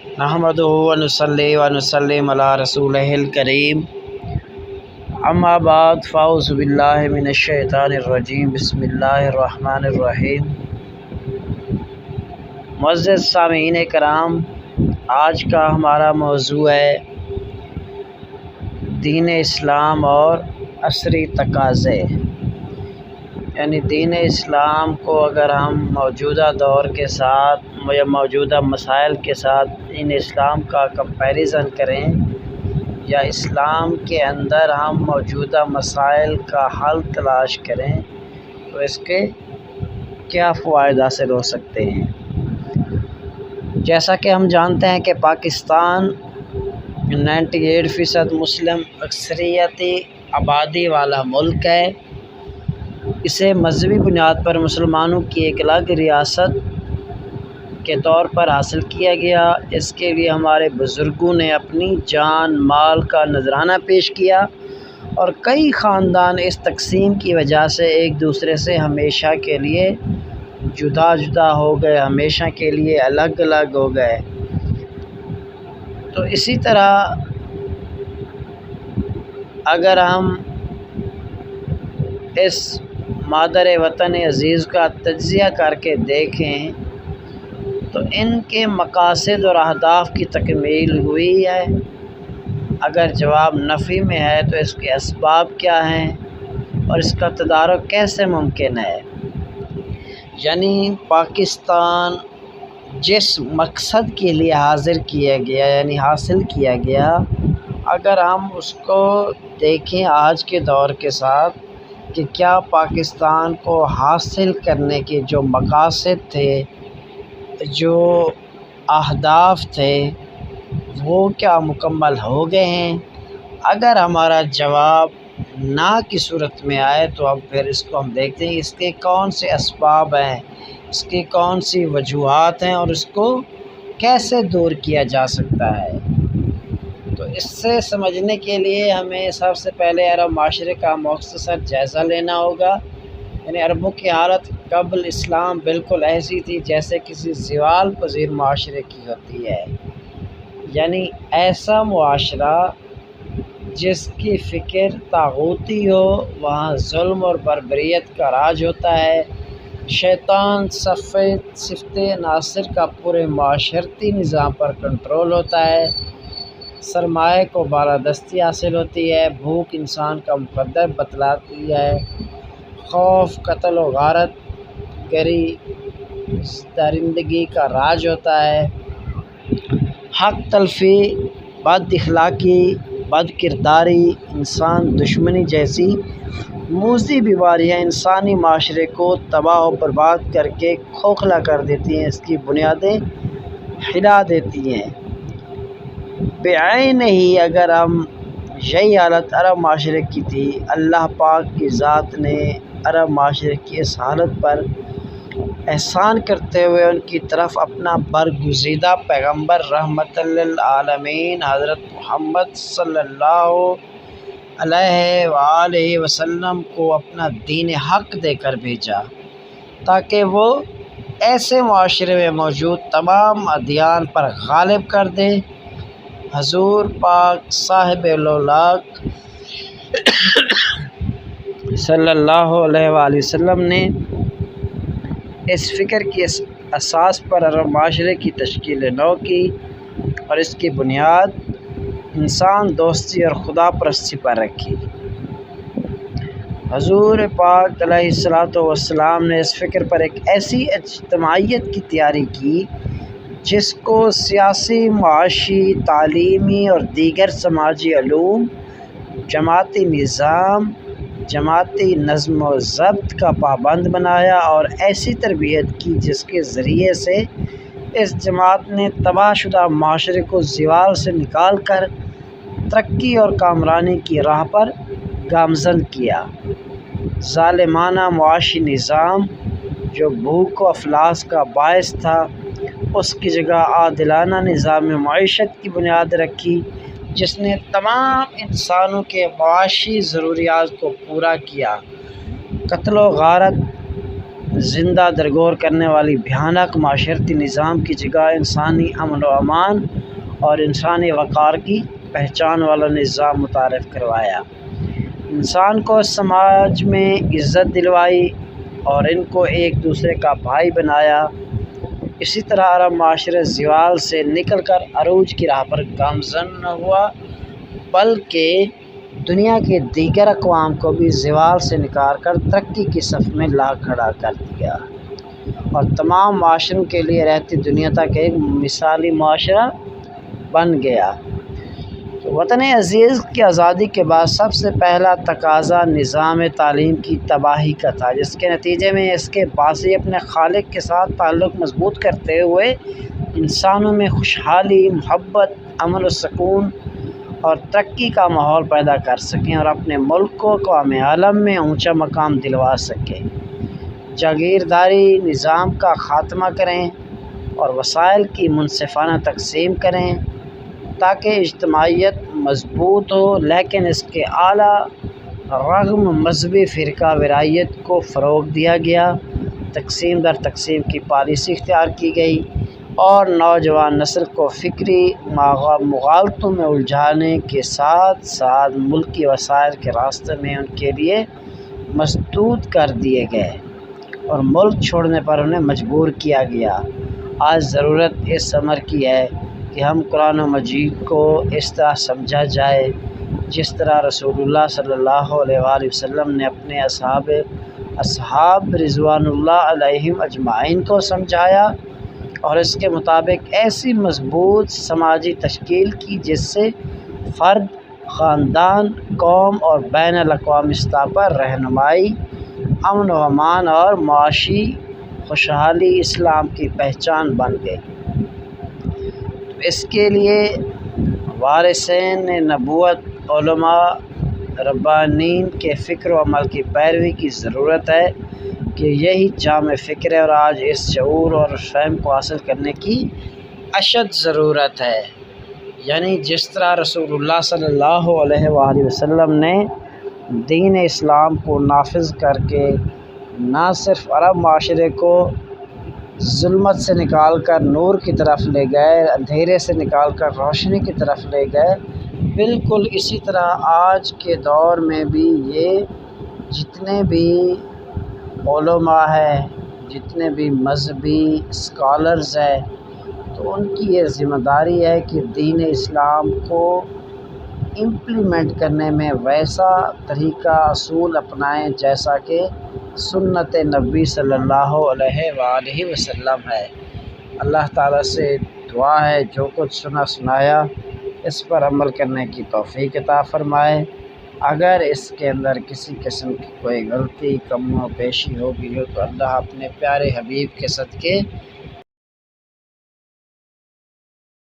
नहमदुहु व नुसल्ली व नुसल्लिम अला रसूलिहिल करीम। अम्मा बाद फ़ाऊज़ु बिल्लाहि मिनश शैतानिर रजीम। बिस्मिल्लाहिर रहमानिर रहीम। मुअज़्ज़िज़ सामीईन कराम, आज का हमारा मौज़ू है दीन इस्लाम और असरी तकाज़े। यानी दीन इस्लाम को अगर हम मौजूदा दौर के साथ या मौजूदा मसाइल के साथ दीन इस्लाम का कंपैरिज़न करें या इस्लाम के अंदर हम मौजूदा मसाइल का हल तलाश करें तो इसके क्या फ़वाइद हासिल हो सकते हैं। जैसा कि हम जानते हैं कि पाकिस्तान 98% मुस्लिम अक्सरियती आबादी वाला मुल्क है। इसे मजहबी बुनियाद पर मुसलमानों की एक अलग रियासत के तौर पर हासिल किया गया। इसके लिए हमारे बुज़ुर्गों ने अपनी जान माल का नजराना पेश किया और कई ख़ानदान इस तकसीम की वजह से एक दूसरे से हमेशा के लिए जुदा जुदा हो गए, हमेशा के लिए अलग अलग हो गए। तो इसी तरह अगर हम इस मादर वतन अज़ीज़ का तज्ज़िया करके देखें तो इनके मकासद और अहदाफ़ की तकमील हुई है। अगर जवाब नफ़ी में है तो इसके असबाब क्या हैं और इसका तदारुक कैसे मुमकिन है। यानी पाकिस्तान जिस मकसद के लिए हासिल किया गया यानी हासिल किया गया, अगर हम उसको देखें आज के दौर के साथ कि क्या पाकिस्तान को हासिल करने के जो मकासद थे, जो अहदाफ़ थे, वो क्या मुकम्मल हो गए हैं। अगर हमारा जवाब ना की सूरत में आए तो अब फिर इसको हम देखते हैं इसके कौन से असबाब हैं, इसकी कौन सी वजूहात हैं और इसको कैसे दूर किया जा सकता है। तो इससे समझने के लिए हमें सबसे पहले अरब माशरे का मुख्तसर जायज़ा लेना होगा। यानी अरबों की हालत कबल इस्लाम बिल्कुल ऐसी थी जैसे किसी ज़वाल पज़ीर माशरे की होती है। यानी ऐसा मुआशरा जिसकी फ़िक्र तागूती हो, वहाँ जुल्म और बर्बरियत का राज होता है। शैतान सिफ़त नासिर का पूरे माशरती निज़ाम पर कंट्रोल होता है। सरमाए को बालादस्ती हासिल होती है। भूख इंसान का मुक़द्दर बतलाती है। खौफ, कत्ल और गारत गरी दरिंदगी का राज होता है। हक तलफ़ी, बद इख़लाक़ी, बद किरदारी, इंसान दुश्मनी जैसी मूज़ी बीमारियाँ इंसानी माशरे को तबाह और बर्बाद करके खोखला कर देती हैं, इसकी बुनियादें हिला देती हैं। बेआइन ही अगर हम यही हालत अरब माशरे की थी, अल्लाह पाक की ज़ात ने अरब माशरे की इस हालत पर एहसान करते हुए उनकी तरफ अपना बरगुज़ीदा पैगम्बर रहमतल लिल आलमीन हज़रत मुहम्मद सल्लल्लाहु अलैहि वसल्लम को अपना दीन हक़ देकर भेजा ताकि वो ऐसे माशरे में मौजूद तमाम अदियान पर गालिब कर दे। हजूर पाक साहिब-ए-लौलाक सल्लल्लाहु अलैहि वसल्लम ने इस फ़िक्र की असास पर अरब माशरे की तश्कील नौ की और इसकी बुनियाद इंसान दोस्ती और खुदा परस्ती पर रखी। हजूर पाक अलैहिस्सलातु वस्सलाम ने इस फ़िक्र पर एक ऐसी इज्तिमाइयत की तैयारी की जिसको सियासी, माशी, तालीमी और दीगर समाजी अलूम, जमाती निज़ाम, जमाती नज़्म व ज़ब्त का पाबंद बनाया और ऐसी तरबियत की जिसके ज़रिए से इस जमात ने तबाहशुदा माशरे को ज़वाल से निकाल कर तरक्की और कामरानी की राह पर गामज़न किया। ज़ालिमाना मुआशी निज़ाम जो भूख व अफलास का बायस था, उसकी जगह आदिलाना निज़ाम मईशत की बुनियाद रखी जिसने तमाम इंसानों के मुआशी ज़रूरियात को पूरा किया। कत्ल व गारत, ज़िंदा दरगोर करने वाली भयानक माशरती निज़ाम की जगह इंसानी अमन व अमान اور انسانی وقار کی پہچان والا نظام متعارف کروایا، انسان کو سماج میں عزت دلوائی اور ان کو ایک دوسرے کا بھائی بنایا۔ اسی طرح عرب معاشرہ زوال سے نکل کر عروج کی راہ پر گامزن نہ ہوا، بلکہ دنیا کے دیگر اقوام کو بھی زوال سے نکال کر ترقی کی صف میں لا کھڑا کر دیا اور تمام معاشروں کے لیے رہتی دنیا تک ایک مثالی معاشرہ بن گیا۔ وطن عزیز کی آزادی کے بعد سب سے پہلا تقاضا نظام تعلیم کی تباہی کا تھا، جس کے نتیجے میں اس کے باسی اپنے خالق کے ساتھ تعلق مضبوط کرتے ہوئے انسانوں میں خوشحالی، محبت، امن و سکون اور ترقی کا ماحول پیدا کر سکیں اور اپنے ملک کو اقوام عالم میں اونچا مقام دلوا سکیں۔ جاگیرداری نظام کا خاتمہ کریں اور وسائل کی منصفانہ تقسیم کریں تاکہ اجتماعیت مضبوط ہو، لیکن اس کے اعلیٰ رغم مذہبی فرقہ وارائیت کو فروغ دیا گیا، تقسیم در تقسیم کی پالیسی اختیار کی گئی اور نوجوان نسل کو فکری مغالطوں میں الجھانے کے ساتھ ساتھ ملکی وسائل کے راستے میں ان کے لیے مسدود کر دیے گئے اور ملک چھوڑنے پر انہیں مجبور کیا گیا۔ آج ضرورت اس امر کی ہے کہ ہم قرآن مجید کو اس طرح سمجھا جائے جس طرح رسول اللہ صلی اللہ علیہ وآلہ وسلم نے اپنے اصحاب رضوان اللہ علیہم اجمعین کو سمجھایا، اور اس کے مطابق ایسی مضبوط سماجی تشکیل کی جس سے فرد، خاندان، قوم اور بین الاقوامی سطح پر رہنمائی، امن و امان اور معاشی خوشحالی اسلام کی پہچان بن گئی۔ اس کے لیے وارثین نبوت، علماء ربانین کے فکر و عمل کی پیروی کی ضرورت ہے کہ یہی جامع فکر ہے، اور آج اس شعور اور فہم کو حاصل کرنے کی اشد ضرورت ہے۔ یعنی جس طرح رسول اللہ صلی اللہ علیہ وآلہ وسلم نے دین اسلام کو نافذ کر کے نہ صرف عرب معاشرے کو ظلمت سے نکال کر نور کی طرف لے گئے، اندھیرے سے نکال کر روشنی کی طرف لے گئے، بالکل اسی طرح آج کے دور میں بھی یہ جتنے بھی علماء ہیں، جتنے بھی مذہبی اسکالرز ہیں، تو ان کی یہ ذمہ داری ہے کہ دین اسلام کو امپلیمنٹ کرنے میں ویسا طریقہ اصول اپنائیں جیسا کہ سنت نبی صلی اللہ علیہ وآلہ وسلم ہے۔ اللہ تعالیٰ سے دعا ہے جو کچھ سنایا اس پر عمل کرنے کی توفیق عطا فرمائے۔ اگر اس کے اندر کسی قسم کی کوئی غلطی، کم و بیشی ہو گئی ہو تو اللہ اپنے پیارے حبیب کے صدقے